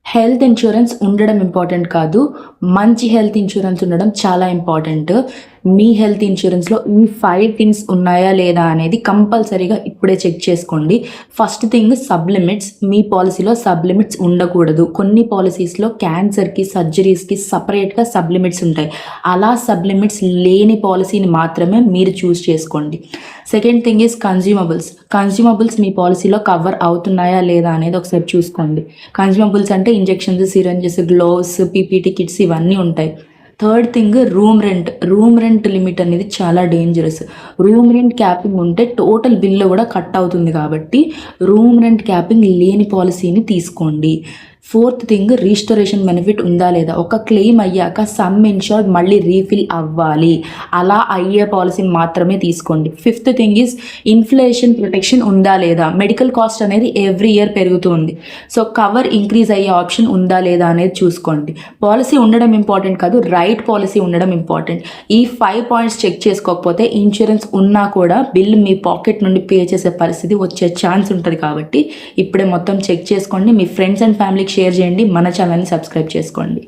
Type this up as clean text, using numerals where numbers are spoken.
Health insurance ఉండడం important కాదు. మంచి హెల్త్ ఇన్సూరెన్స్ ఉండడం చాలా ఇంపార్టెంట్. మీ హెల్త్ ఇన్సూరెన్స్‌లో ఈ 5 థింగ్స్ ఉన్నాయా లేదా అనేది కంపల్సరీగా ఇప్పుడే చెక్ చేసుకోండి. First thing sub limits. మీ పాలిసీలో సబ్ లిమిట్స్ ఉండకూడదు. కొన్ని పాలిసీస్‌లో క్యాన్సర్‌కి, సర్జరీస్‌కి సెపరేట్‌గా సబ్ లిమిట్స్ ఉంటాయి. అలా సబ్ లిమిట్స్ లేని పాలిసీని మాత్రమే మీరు చూస్ చేసుకోండి. Second thing is consumables. Consumables మీ పాలిసీలో కవర్ అవుతున్నాయా లేదా అనేది ఒకసారి చూసుకోండి. కన్జ్యూమబుల్స్ అంటే injections, syringes, gloves, PPT kits ఇవన్నీ ఉంటాయి. Third thing room rent. Room rent limit అనేది చాలా డేంజరస్. రూమ్ రెంట్ క్యాపింగ్ ఉంటే టోటల్ బిల్లు కూడా కట్ అవుతుంది కాబట్టి రూమ్ రెంట్ క్యాపింగ్ లేని పాలసీని తీసుకోండి. ఫోర్త్ థింగ్ రీస్టోరేషన్ బెనిఫిట్ ఉందా లేదా. ఒక క్లెయిమ్ అయ్యాక సమ్ ఇన్షూర్డ్ మళ్ళీ రీఫిల్ అవ్వాలి. అలా అయ్యే పాలసీని మాత్రమే తీసుకోండి. Fifth thing is inflation protection ఉందా లేదా. మెడికల్ కాస్ట్ అనేది ఎవ్రీ ఇయర్ పెరుగుతుంది. సో కవర్ ఇంక్రీజ్ అయ్యే ఆప్షన్ ఉందా లేదా అనేది చూసుకోండి. పాలసీ ఉండడం ఇంపార్టెంట్ కాదు, రైట్ పాలసీ ఉండడం ఇంపార్టెంట్. ఈ 5 పాయింట్స్ చెక్ చేసుకోకపోతే ఇన్సూరెన్స్ ఉన్నా కూడా బిల్ మీ పాకెట్ నుండి పే చేసే పరిస్థితి వచ్చే ఛాన్స్ ఉంటుంది. కాబట్టి ఇప్పుడే మొత్తం చెక్ చేసుకోండి. మీ ఫ్రెండ్స్ అండ్ ఫ్యామిలీకి షేర్ చేయండి. మన ఛానల్ని సబ్స్క్రైబ్ చేసుకోండి.